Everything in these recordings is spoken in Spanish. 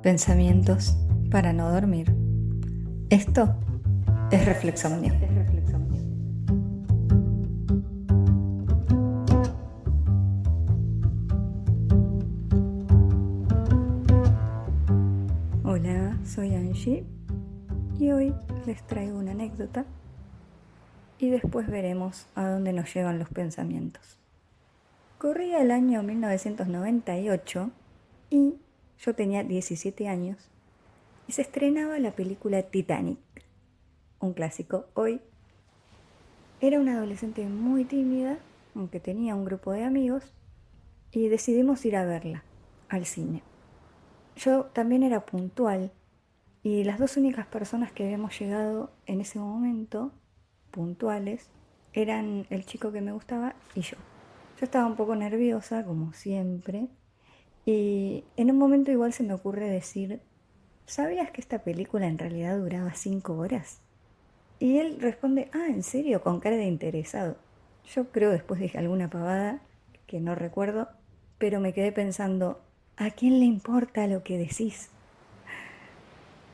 Pensamientos para no dormir. Esto es Reflexomnio. Hola, soy Angie y hoy les traigo una anécdota y después veremos a dónde nos llevan los pensamientos. Corría el año 1998 y yo tenía 17 años y se estrenaba la película Titanic, un clásico hoy. Era una adolescente muy tímida, aunque tenía un grupo de amigos, y decidimos ir a verla al cine. Yo también era puntual y las dos únicas personas que habíamos llegado en ese momento, puntuales, eran el chico que me gustaba y yo. Yo estaba un poco nerviosa, como siempre, y en un momento igual se me ocurre decir, ¿sabías que esta película en realidad duraba 5 horas? Y él responde, ¿en serio? Con cara de interesado. Yo creo después dije alguna pavada que no recuerdo, pero me quedé pensando, ¿a quién le importa lo que decís?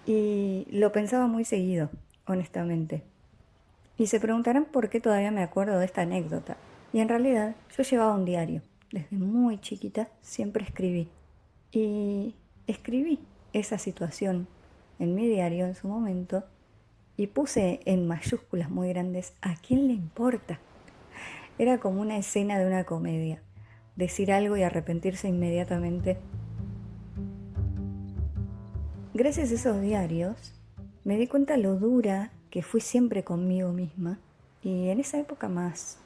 Y lo pensaba muy seguido, honestamente. Y se preguntarán por qué todavía me acuerdo de esta anécdota. Y en realidad yo llevaba un diario. Desde muy chiquita siempre escribí. Y escribí esa situación en mi diario en su momento y puse en mayúsculas muy grandes, ¿a quién le importa? Era como una escena de una comedia. Decir algo y arrepentirse inmediatamente. Gracias a esos diarios me di cuenta lo dura que fui siempre conmigo misma y en esa época más.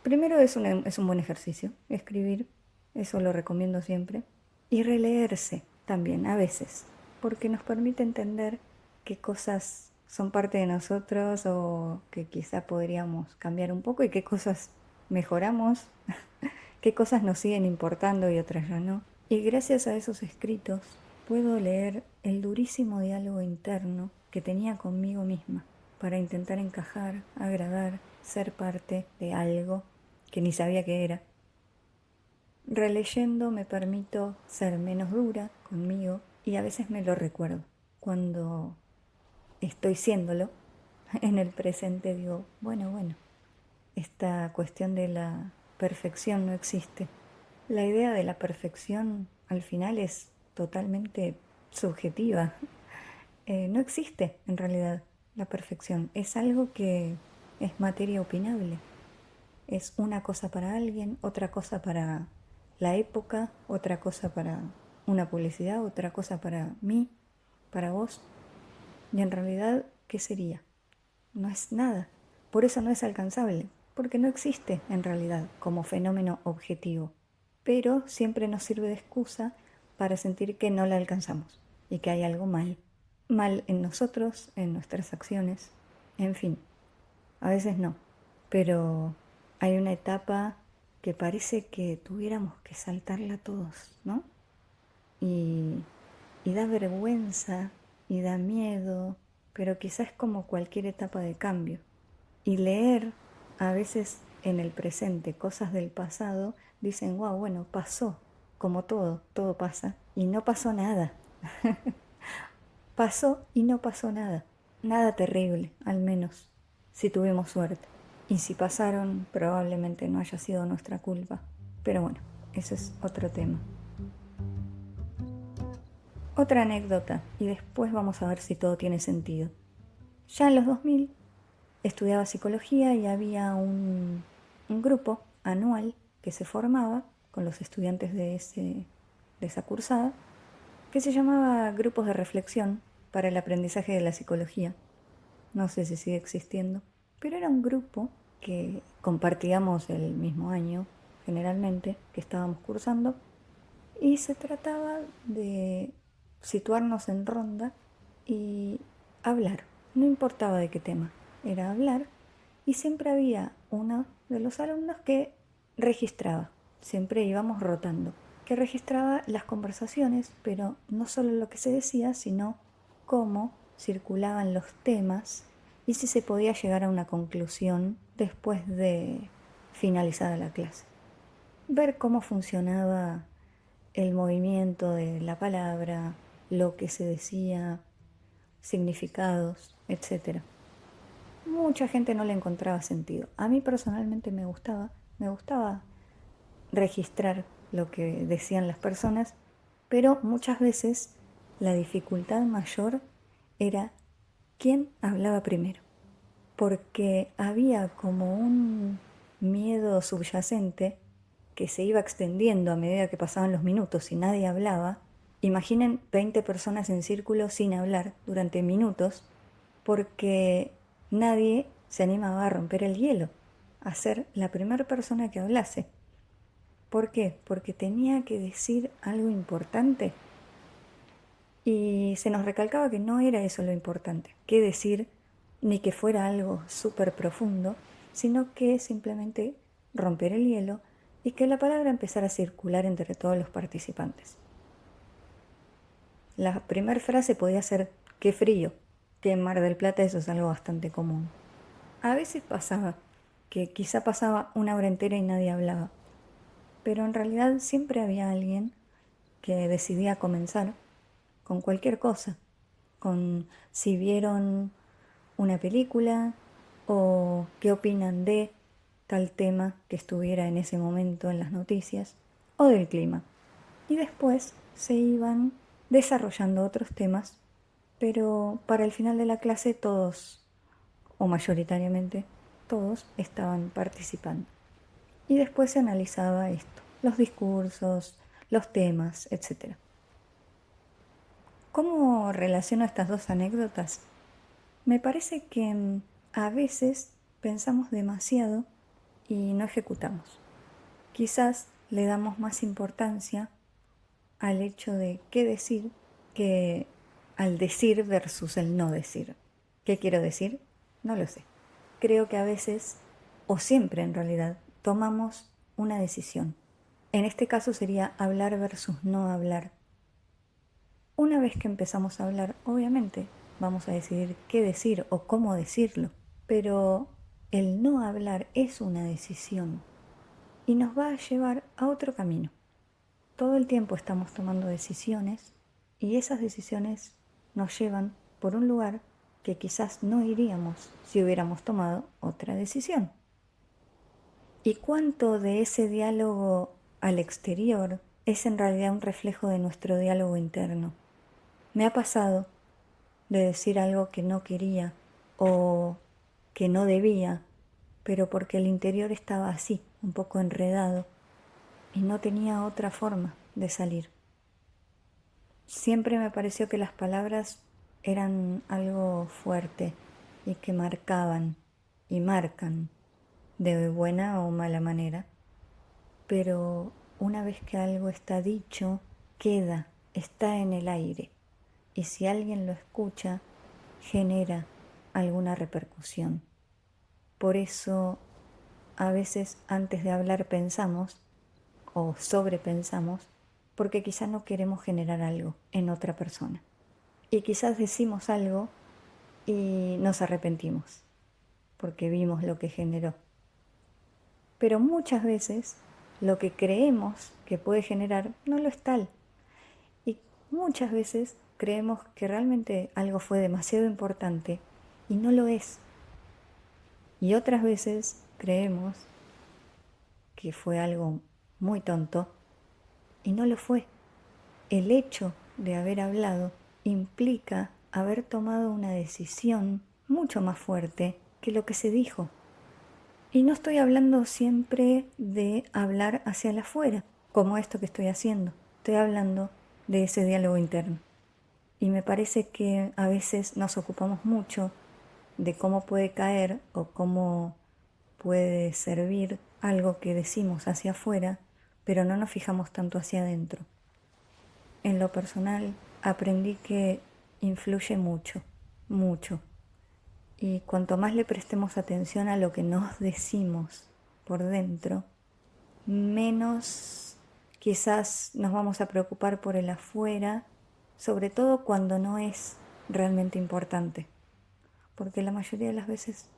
Primero es un buen ejercicio, escribir, eso lo recomiendo siempre. Y releerse también, a veces, porque nos permite entender qué cosas son parte de nosotros o que quizá podríamos cambiar un poco y qué cosas mejoramos, qué cosas nos siguen importando y otras ya no. Y gracias a esos escritos puedo leer el durísimo diálogo interno que tenía conmigo misma para intentar encajar, agradar, ser parte de algo que ni sabía que era. Releyendo me permito ser menos dura conmigo y a veces me lo recuerdo. Cuando estoy siéndolo, en el presente digo, bueno, esta cuestión de la perfección no existe. La idea de la perfección al final es totalmente subjetiva. No existe en realidad la perfección. Es algo que es materia opinable. Es una cosa para alguien, otra cosa para la época, otra cosa para una publicidad, otra cosa para mí, para vos. Y en realidad, ¿qué sería? No es nada. Por eso no es alcanzable, porque no existe en realidad como fenómeno objetivo. Pero siempre nos sirve de excusa para sentir que no la alcanzamos y que hay algo mal. Mal en nosotros, en nuestras acciones, en fin. A veces no, pero hay una etapa que parece que tuviéramos que saltarla todos, ¿no? Y, y da vergüenza y da miedo, pero quizás es como cualquier etapa de cambio. Y leer a veces en el presente cosas del pasado, dicen, wow, bueno, pasó, como todo pasa, y no pasó nada. Pasó y no pasó nada. Nada terrible, al menos, si tuvimos suerte. Y si pasaron, probablemente no haya sido nuestra culpa. Pero bueno, eso es otro tema. Otra anécdota, y después vamos a ver si todo tiene sentido. Ya en los 2000 estudiaba psicología y había un grupo anual que se formaba con los estudiantes de esa cursada, que se llamaba Grupos de Reflexión para el Aprendizaje de la Psicología. No sé si sigue existiendo, pero era un grupo que compartíamos el mismo año, generalmente, que estábamos cursando, y se trataba de situarnos en ronda y hablar. No importaba de qué tema, era hablar, y siempre había uno de los alumnos que registraba, siempre íbamos rotando, que registraba las conversaciones, pero no solo lo que se decía, sino cómo circulaban los temas y si se podía llegar a una conclusión después de finalizada la clase. Ver cómo funcionaba el movimiento de la palabra, lo que se decía, significados, etc. Mucha gente no le encontraba sentido. A mí personalmente me gustaba registrar lo que decían las personas, pero muchas veces la dificultad mayor era quién hablaba primero, porque había como un miedo subyacente que se iba extendiendo a medida que pasaban los minutos y nadie hablaba. Imaginen 20 personas en círculo sin hablar durante minutos, porque nadie se animaba a romper el hielo, a ser la primera persona que hablase. ¿Por qué? Porque tenía que decir algo importante. Y se nos recalcaba que no era eso lo importante, qué decir, ni que fuera algo súper profundo, sino que simplemente romper el hielo y que la palabra empezara a circular entre todos los participantes. La primera frase podía ser qué frío, que en Mar del Plata eso es algo bastante común. A veces pasaba que quizá pasaba una hora entera y nadie hablaba, pero en realidad siempre había alguien que decidía comenzar con cualquier cosa, con si vieron una película o qué opinan de tal tema que estuviera en ese momento en las noticias o del clima. Y después se iban desarrollando otros temas, pero para el final de la clase todos, o mayoritariamente todos, estaban participando. Y después se analizaba esto, los discursos, los temas, etc. ¿Cómo relaciono estas dos anécdotas? Me parece que a veces pensamos demasiado y no ejecutamos. Quizás le damos más importancia al hecho de qué decir que al decir versus el no decir. ¿Qué quiero decir? No lo sé. Creo que a veces, o siempre en realidad, tomamos una decisión. En este caso sería hablar versus no hablar. Una vez que empezamos a hablar, obviamente vamos a decidir qué decir o cómo decirlo, pero el no hablar es una decisión y nos va a llevar a otro camino. Todo el tiempo estamos tomando decisiones y esas decisiones nos llevan por un lugar que quizás no iríamos si hubiéramos tomado otra decisión. ¿Y cuánto de ese diálogo al exterior es en realidad un reflejo de nuestro diálogo interno? Me ha pasado de decir algo que no quería o que no debía, pero porque el interior estaba así, un poco enredado, y no tenía otra forma de salir. Siempre me pareció que las palabras eran algo fuerte y que marcaban y marcan de buena o mala manera, pero una vez que algo está dicho, queda, está en el aire, y si alguien lo escucha, genera alguna repercusión. Por eso, a veces antes de hablar pensamos o sobrepensamos, porque quizás no queremos generar algo en otra persona. Y quizás decimos algo y nos arrepentimos, porque vimos lo que generó. Pero muchas veces lo que creemos que puede generar no lo es tal. Y muchas veces creemos que realmente algo fue demasiado importante y no lo es. Y otras veces creemos que fue algo muy tonto y no lo fue. El hecho de haber hablado implica haber tomado una decisión mucho más fuerte que lo que se dijo. Y no estoy hablando siempre de hablar hacia el afuera, como esto que estoy haciendo. Estoy hablando de ese diálogo interno. Y me parece que a veces nos ocupamos mucho de cómo puede caer o cómo puede servir algo que decimos hacia afuera, pero no nos fijamos tanto hacia adentro. En lo personal aprendí que influye mucho, mucho. Y cuanto más le prestemos atención a lo que nos decimos por dentro, menos quizás nos vamos a preocupar por el afuera, sobre todo cuando no es realmente importante, porque la mayoría de las veces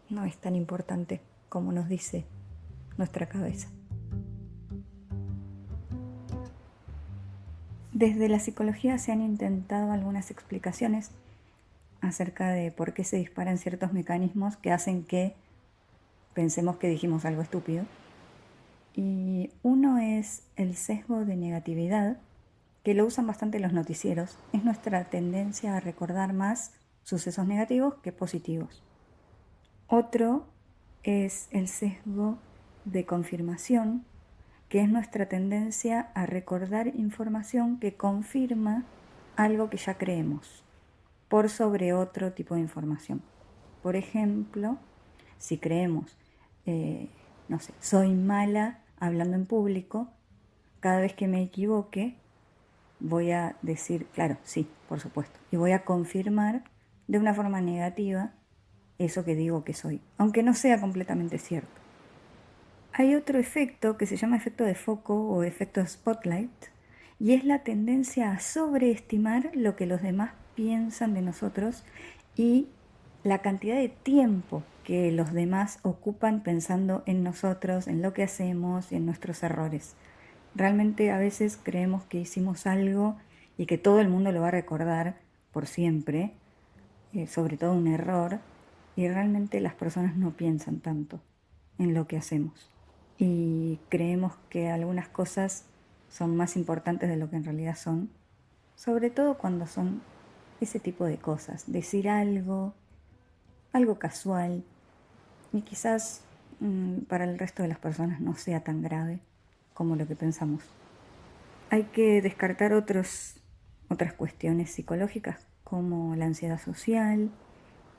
no es tan importante como nos dice nuestra cabeza. Desde la psicología se han intentado algunas explicaciones acerca de por qué se disparan ciertos mecanismos que hacen que pensemos que dijimos algo estúpido. Y uno es el sesgo de negatividad, que lo usan bastante los noticieros. Es nuestra tendencia a recordar más sucesos negativos que positivos. Otro es el sesgo de confirmación, que es nuestra tendencia a recordar información que confirma algo que ya creemos, por sobre otro tipo de información. Por ejemplo, si creemos, no sé, soy mala hablando en público, cada vez que me equivoque voy a decir, claro, sí, por supuesto, y voy a confirmar de una forma negativa eso que digo que soy, aunque no sea completamente cierto. Hay otro efecto que se llama efecto de foco o efecto spotlight, y es la tendencia a sobreestimar lo que los demás piensan de nosotros y la cantidad de tiempo que los demás ocupan pensando en nosotros, en lo que hacemos y en nuestros errores. Realmente a veces creemos que hicimos algo y que todo el mundo lo va a recordar por siempre, sobre todo un error, y realmente las personas no piensan tanto en lo que hacemos. Y creemos que algunas cosas son más importantes de lo que en realidad son, sobre todo cuando son ese tipo de cosas, decir algo casual, y quizás para el resto de las personas no sea tan grave como lo que pensamos. Hay que descartar otras cuestiones psicológicas como la ansiedad social,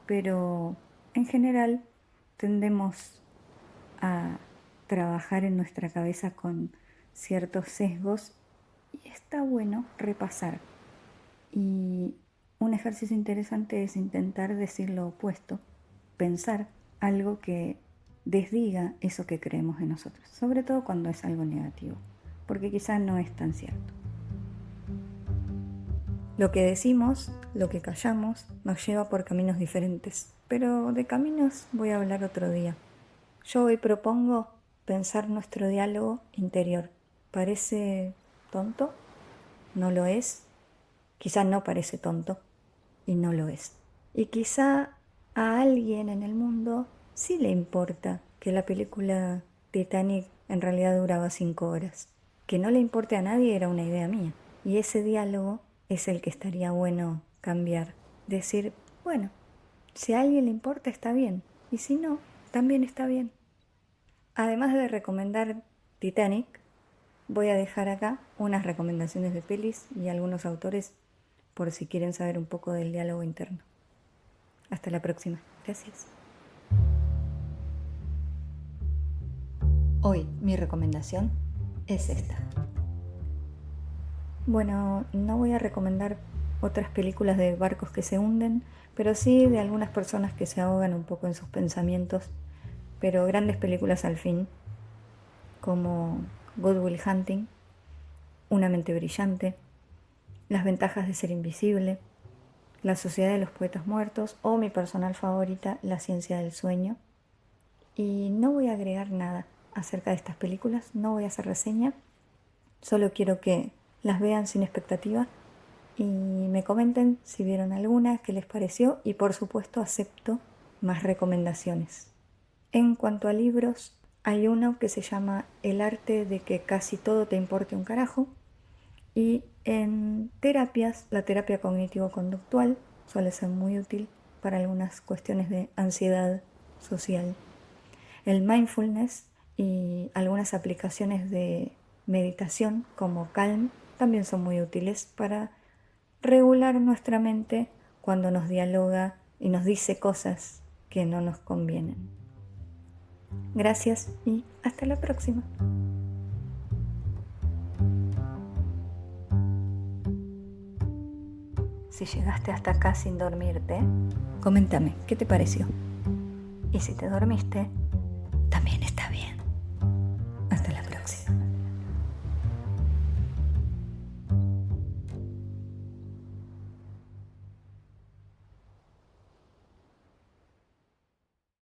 pero en general tendemos a trabajar en nuestra cabeza con ciertos sesgos y está bueno repasar. Y un ejercicio interesante es intentar decir lo opuesto, pensar algo que desdiga eso que creemos de nosotros, sobre todo cuando es algo negativo, porque quizá no es tan cierto. Lo que decimos, lo que callamos, nos lleva por caminos diferentes, pero de caminos voy a hablar otro día. Yo hoy propongo pensar nuestro diálogo interior. ¿Parece tonto? ¿No lo es? Quizá no parece tonto y no lo es. Y quizá a alguien en el mundo sí le importa que la película Titanic en realidad duraba 5 horas. Que no le importe a nadie era una idea mía. Y ese diálogo es el que estaría bueno cambiar. Decir, bueno, si a alguien le importa está bien. Y si no, también está bien. Además de recomendar Titanic, voy a dejar acá unas recomendaciones de pelis y algunos autores por si quieren saber un poco del diálogo interno. Hasta la próxima. Gracias. Hoy mi recomendación es esta. Bueno, no voy a recomendar otras películas de barcos que se hunden, pero sí de algunas personas que se ahogan un poco en sus pensamientos, pero grandes películas al fin, como Good Will Hunting, Una mente brillante, Las ventajas de ser invisible, La sociedad de los poetas muertos o mi personal favorita, La ciencia del sueño. Y no voy a agregar nada acerca de estas películas, no voy a hacer reseña, solo quiero que las vean sin expectativa y me comenten si vieron alguna, qué les pareció y por supuesto acepto más recomendaciones. En cuanto a libros, hay uno que se llama El arte de que casi todo te importe un carajo, y en terapias, la terapia cognitivo-conductual suele ser muy útil para algunas cuestiones de ansiedad social. El mindfulness y algunas aplicaciones de meditación como Calm también son muy útiles para regular nuestra mente cuando nos dialoga y nos dice cosas que no nos convienen. Gracias y hasta la próxima. Si llegaste hasta acá sin dormirte, coméntame, ¿qué te pareció? Y si te dormiste, también está bien. Hasta la próxima.